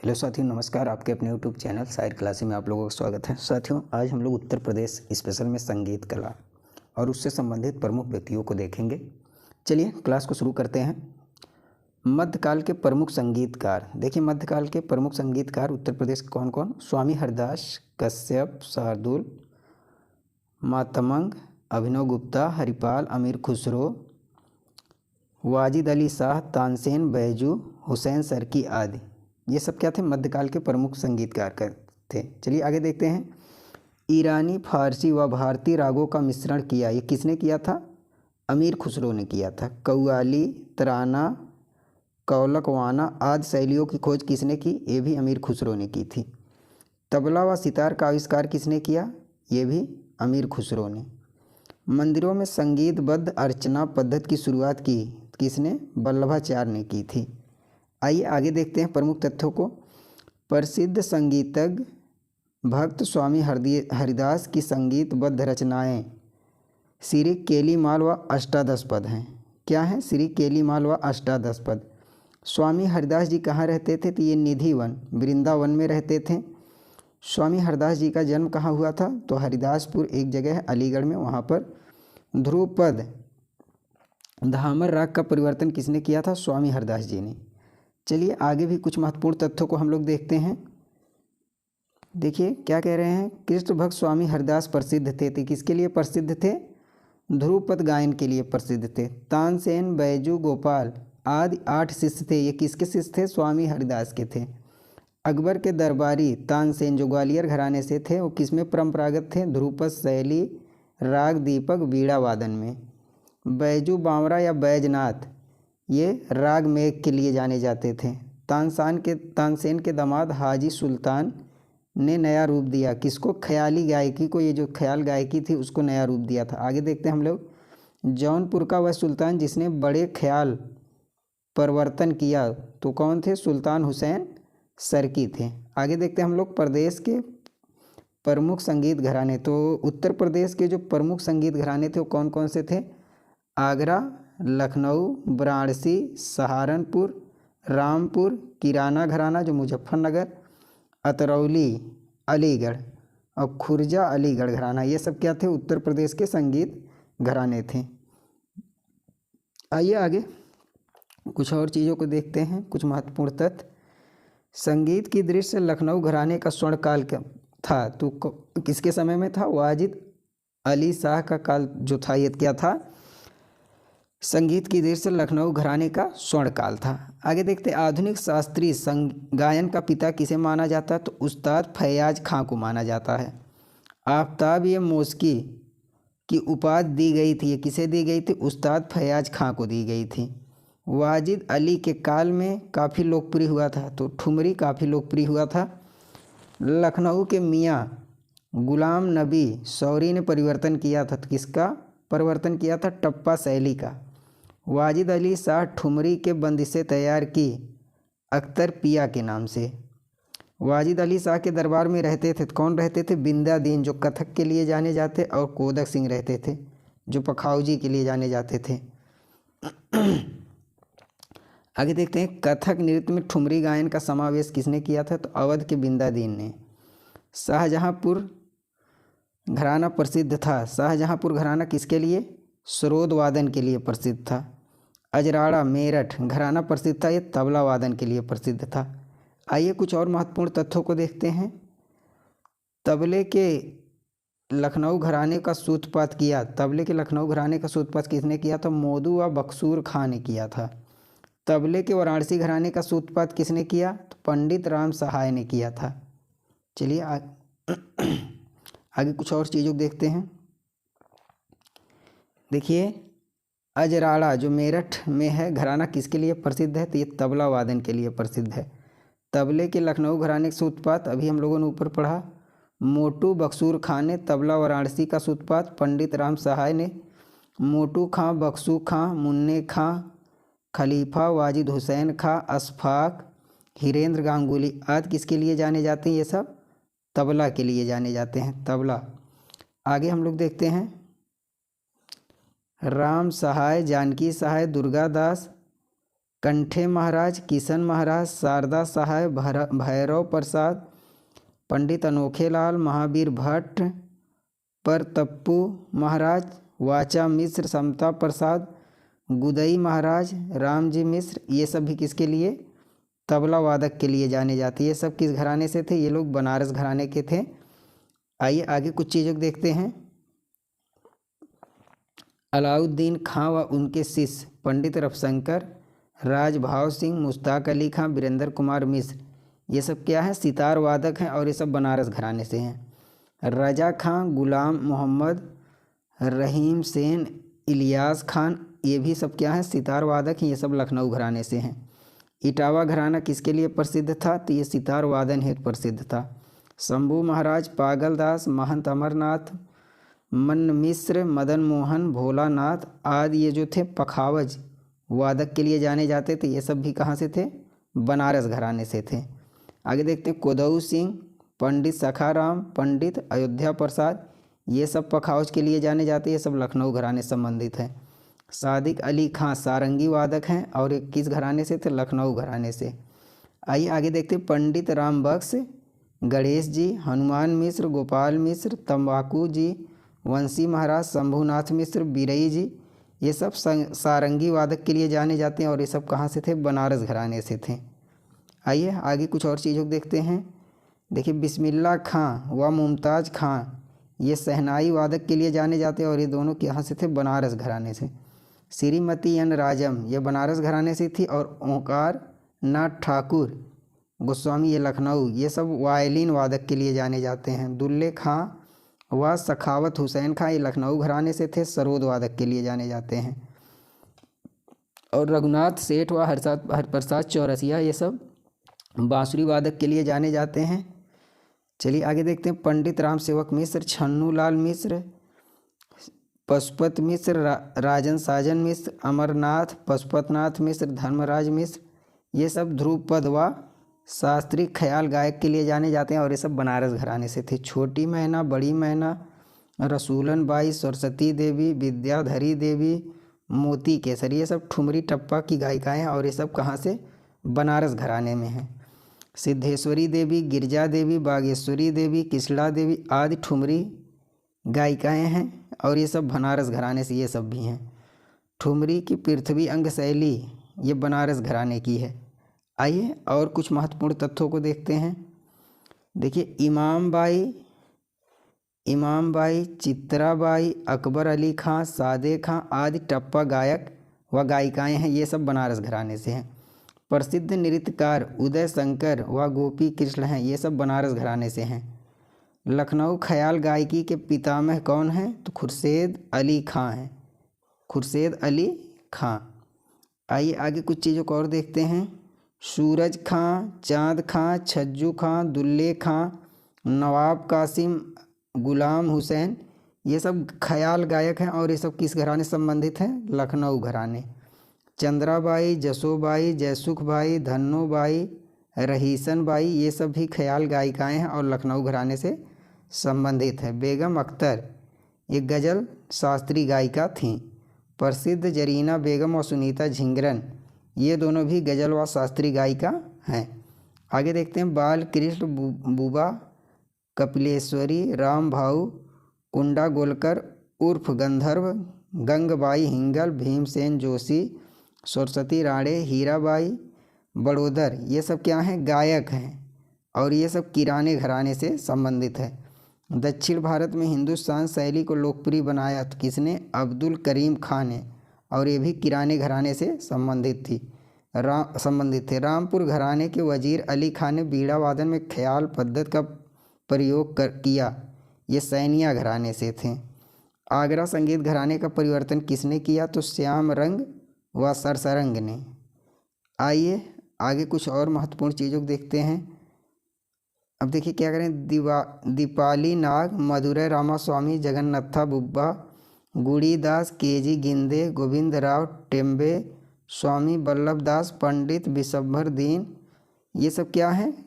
Hello साथियों, नमस्कार। आपके अपने यूट्यूब चैनल शायर क्लासी में आप लोगों का स्वागत है। साथियों, आज हम लोग उत्तर प्रदेश स्पेशल में संगीत कला और उससे संबंधित प्रमुख व्यक्तियों को देखेंगे। चलिए क्लास को शुरू करते हैं। मध्यकाल के प्रमुख संगीतकार। देखिए, मध्यकाल के प्रमुख संगीतकार उत्तर प्रदेश के कौन कौन? स्वामी हरदास, कश्यप, शार्दुल, मातंग, अभिनव गुप्ता, हरिपाल, अमीर खुसरो, वाजिद अली शाह, तानसेन, बैजू, हुसैन सरकी आदि। ये सब क्या थे? मध्यकाल के प्रमुख संगीतकार थे। चलिए आगे देखते हैं। ईरानी, फारसी व भारतीय रागों का मिश्रण किया। ये किसने किया था? अमीर खुसरो ने किया था। कव्वाली, तराना, कौलकवाना आदि शैलियों की खोज किसने की? ये भी अमीर खुसरो ने की थी। तबला व सितार का आविष्कार किसने किया? ये भी अमीर खुसरो ने। मंदिरों में संगीतबद्ध अर्चना पद्धति की शुरुआत की किसने? वल्लभाचार्य ने की थी। आइए आगे देखते हैं प्रमुख तथ्यों को। प्रसिद्ध संगीतज्ञ भक्त स्वामी हरिदास की संगीतबद्ध रचनाएं श्री केलीमाल व अष्टादशपद हैं। क्या हैं? श्री केलीमाल व अष्टादशपद। स्वामी हरिदास जी कहाँ रहते थे? तो ये निधि वन, वृंदावन में रहते थे। स्वामी हरिदास जी का जन्म कहाँ हुआ था? तो हरिदासपुर एक जगह है अलीगढ़ में, वहाँ पर। ध्रुपद धामर राग का परिवर्तन किसने किया था? स्वामी हरिदास जी ने। चलिए आगे भी कुछ महत्वपूर्ण तथ्यों को हम लोग देखते हैं। देखिए क्या कह रहे हैं। कृष्ण भक्त स्वामी हरिदास प्रसिद्ध थे। तो किसके लिए प्रसिद्ध थे? ध्रुपद गायन के लिए प्रसिद्ध थे। तानसेन, बैजू, गोपाल आदि 8 शिष्य थे। ये किसके शिष्य थे? स्वामी हरिदास के थे। अकबर के दरबारी तानसेन जो ग्वालियर घराने से थे, वो किसमें परंपरागत थे? ध्रुपद शैली, राग दीपक, बीड़ा वादन में। बैजू बावरा या बैजनाथ ये राग मेघ के लिए जाने जाते थे। तानसेन के दामाद हाजी सुल्तान ने नया रूप दिया किसको? ख्याली गायकी को। ये जो ख्याल गायकी थी उसको नया रूप दिया था। आगे देखते हैं हम लोग। जौनपुर का वह सुल्तान जिसने बड़े ख्याल परिवर्तन किया तो कौन थे? सुल्तान हुसैन सरकी थे। आगे देखते हैं हम लोग प्रदेश के प्रमुख संगीत घराने। तो उत्तर प्रदेश के जो प्रमुख संगीत घराने थे वो कौन कौन से थे? आगरा, लखनऊ, वाराणसी, सहारनपुर, रामपुर, किराना घराना जो मुजफ्फरनगर, अतरौली अलीगढ़ और खुर्जा अलीगढ़ घराना। ये सब क्या थे? उत्तर प्रदेश के संगीत घराने थे। आइए आगे कुछ और चीज़ों को देखते हैं, कुछ महत्वपूर्ण तथ्य। संगीत की दृष्टि से लखनऊ घराने का स्वर्णकाल था तो किसके समय में था? वाजिद अली शाह का काल जो था ये क्या था? संगीत की दृष्टि से लखनऊ घराने का स्वर्णकाल था। आगे देखते आधुनिक शास्त्रीय गायन का पिता किसे माना जाता है? तो उस्ताद फैयाज खां को माना जाता है। आफ्ताब ये मौसिकी की उपाधि दी गई थी। ये किसे दी गई थी? उस्ताद फैयाज खां को दी गई थी। वाजिद अली के काल में काफ़ी लोकप्रिय हुआ था तो ठुमरी काफ़ी लोकप्रिय हुआ था। लखनऊ के मियाँ गुलाम नबी सौरी ने परिवर्तन किया था। तो किसका परिवर्तन किया था? टप्पा शैली का। वाजिद अली शाह ठुमरी के बंदिशें तैयार की अख्तर पिया के नाम से। वाजिद अली शाह के दरबार में रहते थे तो कौन रहते थे? बिंदादीन जो कथक के लिए जाने जाते और कोदक सिंह रहते थे जो पखाउजी के लिए जाने जाते थे। आगे देखते हैं कथक नृत्य में ठुमरी गायन का समावेश किसने किया था? तो अवध के बिंदादीन ने। शाहजहाँपुर घराना प्रसिद्ध था। शाहजहाँपुर घराना किसके लिए? सरोद वादन के लिए प्रसिद्ध था। अजराड़ा मेरठ घराना प्रसिद्ध था, ये तबला वादन के लिए प्रसिद्ध था। आइए कुछ और महत्वपूर्ण तथ्यों को देखते हैं। तबले के लखनऊ घराने का सूत्रपात किया। तबले के लखनऊ घराने का सूत्रपात किसने किया था? मोदू व बक्सूर खां ने किया था। तबले के वाराणसी घराने का सूत्रपात किसने किया? तो पंडित राम सहाय ने किया था। चलिए आगे कुछ और चीज़ों को देखते हैं। देखिए अजराड़ा जो मेरठ में है घराना किसके लिए प्रसिद्ध है? तो ये तबला वादन के लिए प्रसिद्ध है। तबले के लखनऊ घराने का सूत्रपात अभी हम लोगों ने ऊपर पढ़ा। मोटू बक्सूर खां ने तबला वाराणसी का सूत्रपात, पंडित राम सहाय ने। मोटू खां, बक्सू खां, मुन्ने खां, खलीफा, वाजिद हुसैन खां, अशफाक, हिरेंद्र गांगुली आदि किसके लिए जाने जाते हैं? ये सब तबला के लिए जाने जाते हैं, तबला। आगे हम लोग देखते हैं राम सहाय, जानकी सहाय, दुर्गा दास, कंठे महाराज, किशन महाराज, शारदा सहाय, भैरव प्रसाद, पंडित अनोखेलाल, महावीर भट्ट, परतप्पू महाराज, वाचा मिश्र, समता प्रसाद, गुदई महाराज, रामजी मिश्र, ये सब भी किसके लिए? तबला वादक के लिए जाने जाते। ये सब किस घराने से थे? ये लोग बनारस घराने के थे। आइए आगे कुछ चीज़ों को देखते हैं। अलाउद्दीन खां व उनके शिष्य पंडित रविशंकर, राजभाव सिंह, मुश्ताक अली खां, वीरेंद्र कुमार मिश्र, ये सब क्या है? सितार वादक हैं और ये सब बनारस घराने से हैं। रजा खां, गुलाम मोहम्मद, रहीम सेन, इलियास खान, ये भी सब क्या है? सितार वादक हैं। ये सब लखनऊ घराने से हैं। इटावा घराना किसके लिए प्रसिद्ध था? तो ये सितार वादन हेतु प्रसिद्ध था। शंभू महाराज, पागलदास, महंत अमरनाथ, मन मिश्र, मदन मोहन, भोलानाथ आदि ये जो थे पखावज वादक के लिए जाने जाते थे। ये सब भी कहाँ से थे? बनारस घराने से थे। आगे देखते हैं कोदऊ सिंह, पंडित सखाराम, पंडित अयोध्या प्रसाद, ये सब पखावज के लिए जाने जाते। ये सब लखनऊ घराने से संबंधित है। सादिक अली खां सारंगी वादक हैं और ये किस घराने से थे? लखनऊ घराने से। आइए आगे देखते हैं पंडित राम बख्श, गणेश जी, हनुमान मिश्र, गोपाल मिश्र, तंबाकू जी, वंशी महाराज, शंभुनाथ मिश्र, बिरई जी, ये सब सारंगी वादक के लिए जाने जाते हैं और ये सब कहाँ से थे? बनारस घराने से थे। आइए आगे कुछ और चीज़ों को देखते हैं। देखिए बिस्मिल्लाह खां व मुमताज़ खां, ये शहनाई वादक के लिए जाने जाते हैं और ये दोनों यहाँ से थे? बनारस घराने से। श्रीमती एन राजम, ये बनारस घराने से थी। और ओंकार नाथ ठाकुर गोस्वामी, ये लखनऊ, ये सब वायलिन वादक के लिए जाने जाते हैं। दुल्ले खां व सखावत हुसैन खां, ये लखनऊ घराने से थे। सरोद वादक के लिए जाने जाते हैं। और रघुनाथ सेठ व हरप्रसाद चौरसिया, ये सब बांसुरी वादक के लिए जाने जाते हैं। चलिए आगे देखते हैं। पंडित राम सेवक मिश्र, छन्नू लाल मिश्र, पशुपत मिश्र, राजन साजन मिश्र, अमरनाथ, पशुपतनाथ मिश्र, धर्मराज मिश्र, ये सब ध्रुवपद व शास्त्रीय ख्याल गायक के लिए जाने जाते हैं और ये सब बनारस घराने से थे। छोटी मैना, बड़ी मैना, रसूलन बाई, सरस्वती देवी, विद्याधरी देवी, मोती केसरी, ये सब ठुमरी टप्पा की गायिकाएँ हैं और ये सब कहाँ से? बनारस घराने में हैं। सिद्धेश्वरी देवी, गिरजा देवी, बागेश्वरी देवी, किसला देवी आदि ठुमरी गायिकाएँ हैं और ये सब बनारस घराने से ये सब भी हैं। ठुमरी की पृथ्वी अंग शैली ये बनारस घराने की है। आइए और कुछ महत्वपूर्ण तथ्यों को देखते हैं। देखिए इमाम बाई, चित्राबाई, अकबर अली खां, सादे खां आदि टप्पा गायक व गायिकाएँ हैं। ये सब बनारस घराने से हैं। प्रसिद्ध नृत्यकार उदय शंकर व गोपी कृष्ण हैं। ये सब बनारस घराने से हैं। लखनऊ ख्याल गायकी के पितामह कौन हैं? तो खुर्शेद अली खां हैं। खुर्शेद अली खां। आइए आगे कुछ चीज़ों को और देखते हैं। सूरज खां, चाँद खां, छज्जू खां, दुल्ले खां, नवाब कासिम, गुलाम हुसैन, ये सब ख्याल गायक हैं और ये सब किस घराने से संबंधित हैं? लखनऊ घराने। चंद्राबाई, जसोबाई, जयसुख भाई, धन्नोबाई, रहीसन बाई, ये सब भी ख्याल गायिकाएँ हैं और लखनऊ घराने से संबंधित है। बेगम अख्तर ये गज़ल शास्त्रीय गायिका थीं। प्रसिद्ध जरीना बेगम और सुनीता झिंगरन, ये दोनों भी गज़ल व शास्त्रीय गायिका हैं। आगे देखते हैं। बाल कृष्ण बुबा, कपिलेश्वरी, राम भाऊ, कुंडा गोलकर उर्फ गंधर्व, गंगबाई हिंगल, भीमसेन जोशी, सरस्वती राणे, हीराबाई बड़ोदर, ये सब क्या हैं? गायक हैं और ये सब किराने घराने से संबंधित है। दक्षिण भारत में हिंदुस्तान शैली को लोकप्रिय बनाया तो किसने? अब्दुल करीम खान ने, और ये भी किराने घराने से संबंधित थे। रामपुर घराने के वजीर अली खान ने बीड़ा वादन में ख्याल पद्धत का प्रयोग किया। ये सैनिया घराने से थे। आगरा संगीत घराने का परिवर्तन किसने किया? तो श्याम रंग व सरसरंग ने। आइए आगे कुछ और महत्वपूर्ण चीज़ों को देखते हैं। अब देखिए क्या करें। दीपाली नाग, मदुरै रामास्वामी, जगन्नाथा बुब्बा, गुड़ीदास, केजी गिंदे, गोविंद राव टेम्बे, स्वामी बल्लभ दास, पंडित विशंभर दीन, ये सब क्या हैं?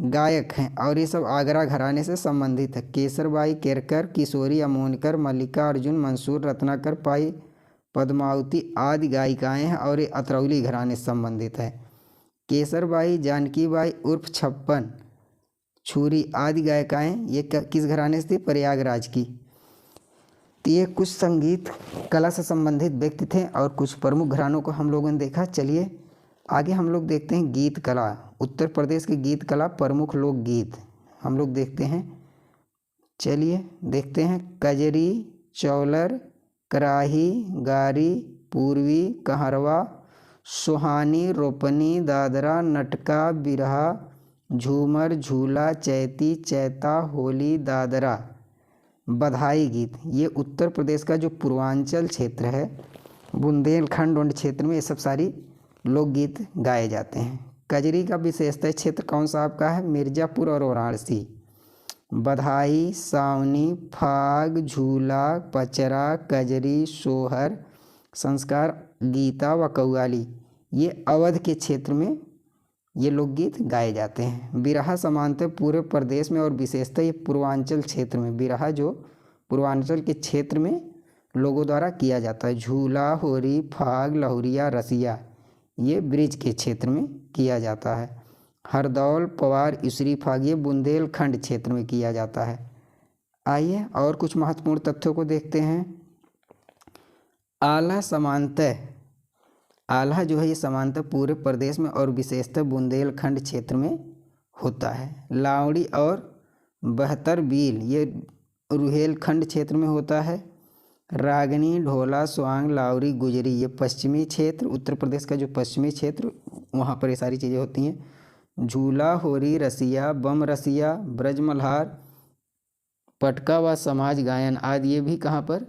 गायक हैं और ये सब आगरा घराने से संबंधित है। केसरबाई केरकर, किशोरी अमोनकर, मल्लिका अर्जुन, मंसूर रत्नाकर पाई, पद्मावती आदि गायिकाएं हैं और ये अतरौली घराने से संबंधित है। केसरबाई, जानकीबाई उर्फ छप्पन छुरी आदि गायिकाएं ये किस घराने से थी? प्रयागराज की। तो ये कुछ संगीत कला से संबंधित व्यक्ति थे और कुछ प्रमुख घरानों को हम लोगों ने देखा। चलिए आगे हम लोग देखते हैं गीत कला। उत्तर प्रदेश की गीत कला प्रमुख लोकगीत हम लोग देखते हैं। चलिए देखते हैं। कजरी, चौलर, कराही, गारी, पूर्वी, कहरवा, सुहानी, रोपनी, दादरा, नटका, बिरहा, झूमर, झूला, चैती, चैता, होली, दादरा, बधाई गीत। ये उत्तर प्रदेश का जो पूर्वांचल क्षेत्र है, बुंदेलखंड उन क्षेत्र में ये सब सारी लोकगीत गाए जाते हैं। कजरी का विशेषतः क्षेत्र कौन सा आपका है? मिर्ज़ापुर और वाराणसी। बधाई, सावनी, फाग, झूला, पचरा, कजरी, सोहर, संस्कार, गीता व कव्वाली ये अवध के क्षेत्र में ये लोकगीत गाए जाते हैं। बिरहा सामान्यतः पूरे प्रदेश में और विशेषतः ये पूर्वांचल क्षेत्र में, बिरहा जो पूर्वांचल के क्षेत्र में लोगों द्वारा किया जाता है। झूला, होरी, फाग, लहुरिया, रसिया ये ब्रिज के क्षेत्र में किया जाता है। हरदौल, पवार, इसरी, फाग ये बुंदेलखंड क्षेत्र में किया जाता है। आइए और कुछ महत्वपूर्ण तथ्यों को देखते हैं। आल्हा समानतः, आल्हा जो है ये समानतः पूरे प्रदेश में और विशेषतः बुंदेलखंड क्षेत्र में होता है। लावड़ी और बहत्तर बील ये रुहेलखंड क्षेत्र में होता है। रागनी, ढोला, स्वांग, लावरी, गुजरी ये पश्चिमी क्षेत्र, उत्तर प्रदेश का जो पश्चिमी क्षेत्र वहाँ पर ये सारी चीज़ें होती हैं। झूला, होरी, रसिया, बम रसिया, ब्रज मल्हार, पटका व समाज गायन आदि ये भी कहाँ पर?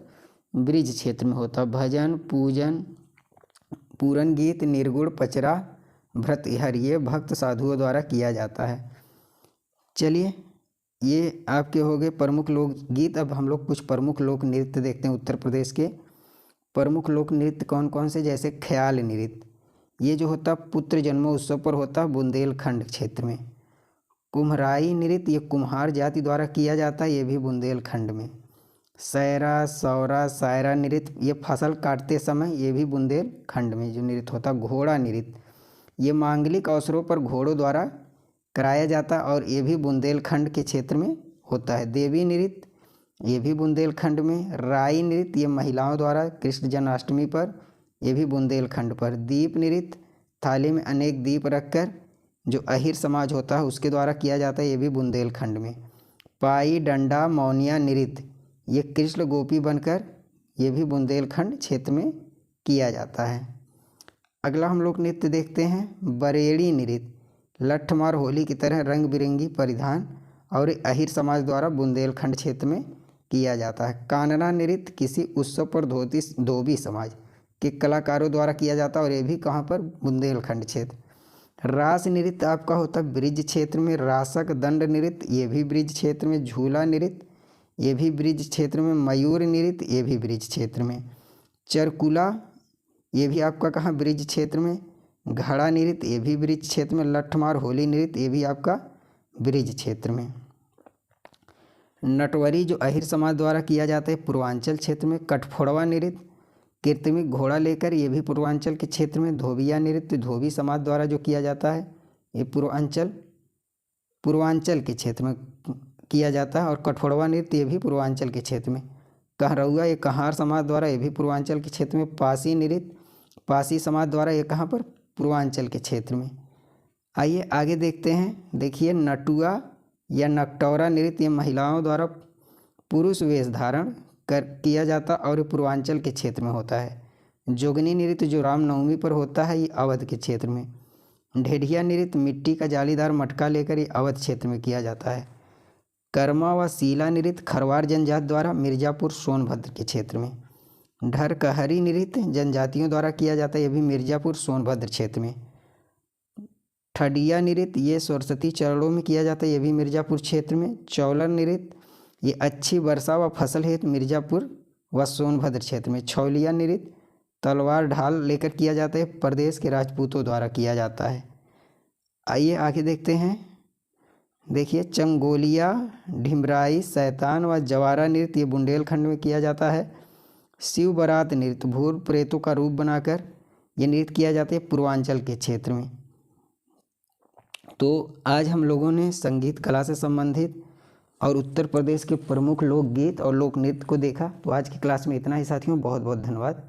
ब्रिज क्षेत्र में होता। भजन, पूजन, पूरन गीत, निर्गुण, पचरा, भृतहर ये भक्त साधुओं द्वारा किया जाता है। चलिए ये आपके हो गए प्रमुख लोकगीत। अब हम लोग कुछ प्रमुख लोक नृत्य देखते हैं। उत्तर प्रदेश के प्रमुख लोक नृत्य कौन कौन से? जैसे ख्याल नृत्य, ये जो होता पुत्र जन्मोत्सव पर होता बुंदेलखंड क्षेत्र में। कुम्हराई नृत्य ये कुम्हार जाति द्वारा किया जाता है, ये भी बुंदेलखंड में। सैरा, सौरा, सायरा नृत्य ये फसल काटते समय, ये भी बुंदेलखंड में जो नृत्य होता। घोड़ा नृत्य ये मांगलिक अवसरों पर घोड़ों द्वारा कराया जाता और ये भी बुंदेलखंड के क्षेत्र में होता है। देवी नृत्य ये भी बुंदेलखंड में। राई नृत्य ये महिलाओं द्वारा कृष्ण जन्माष्टमी पर, ये भी बुंदेलखंड पर। दीप नृत्य थाली में अनेक दीप रखकर जो अहिर समाज होता है उसके द्वारा किया जाता है, ये भी बुंदेलखंड में। पाई, डंडा, मौनिया नृत्य ये कृष्ण गोपी बनकर, ये भी बुंदेलखंड क्षेत्र में किया जाता है। अगला हम लोग नृत्य देखते हैं बरेड़ी नृत्य। लठमार होली की तरह रंग बिरंगी परिधान और अहिर समाज द्वारा बुंदेलखंड क्षेत्र में किया जाता है। कानड़ा नृत्य किसी उत्सव पर धोबी समाज के कलाकारों द्वारा किया जाता है और ये भी कहाँ पर? बुंदेलखंड क्षेत्र। रास नृत्य आपका होता है ब्रिज क्षेत्र में। रासक दंड नृत्य ये भी ब्रिज क्षेत्र में। झूला नृत्य ये भी ब्रिज क्षेत्र में। मयूर नृत्य ये भी ब्रिज क्षेत्र में। चरकुला ये भी आपका कहाँ? ब्रिज क्षेत्र में। घड़ा नृत्य ये भी ब्रिज क्षेत्र में। लठमार होली नृत्य ये भी आपका ब्रिज क्षेत्र में। नटवरी जो अहिर समाज द्वारा किया जाता है पूर्वांचल क्षेत्र में। कठफोड़वा नृत्य कृत्रिमिक घोड़ा लेकर, ये भी पूर्वांचल के क्षेत्र में। धोबिया नृत्य धोबी समाज द्वारा जो किया जाता है ये पूर्वांचल के क्षेत्र में किया जाता है। और कठफोड़वा नृत्य ये भी पूर्वांचल के क्षेत्र में। कहरौआ ये कहार समाज द्वारा, ये भी पूर्वांचल के क्षेत्र में। पासी नृत्य पासी समाज द्वारा, ये कहाँ पर? पूर्वांचल के क्षेत्र में। आइए आगे देखते हैं। देखिए नटुआ या नकटौरा नृत्य ये महिलाओं द्वारा पुरुष वेश धारण कर किया जाता और ये पूर्वांचल के क्षेत्र में होता है। जोगनी नृत्य जो रामनवमी पर होता है, ये अवध के क्षेत्र में। ढेढ़िया नृत्य मिट्टी का जालीदार मटका लेकर ये अवध क्षेत्र में किया जाता है। कर्मा व सीला नृत्य खरवार जनजाति द्वारा मिर्ज़ापुर सोनभद्र के क्षेत्र में। ढरकहरी नृत्य जनजातियों द्वारा किया जाता है, ये भी मिर्ज़ापुर सोनभद्र क्षेत्र में। ठडिया नृत्य ये सरस्वती चरणों में किया जाता है, ये भी मिर्ज़ापुर क्षेत्र में। चौलर नृत्य ये अच्छी वर्षा व फसल हेतु मिर्ज़ापुर व सोनभद्र क्षेत्र में। छौलिया नृत्य तलवार ढाल लेकर किया जाता है, प्रदेश के राजपूतों द्वारा किया जाता है। आइए आगे देखते हैं। देखिए चंगोलिया, ढिमराई, शैतान व जवारा नृत्य ये बुंदेलखंड में किया जाता है। शिव बारात नृत्य भूत प्रेतों का रूप बनाकर ये नृत्य किया जाता है पूर्वांचल के क्षेत्र में। तो आज हम लोगों ने संगीत कला से संबंधित और उत्तर प्रदेश के प्रमुख लोकगीत और लोक नृत्य को देखा। तो आज की क्लास में इतना ही साथियों, बहुत बहुत धन्यवाद।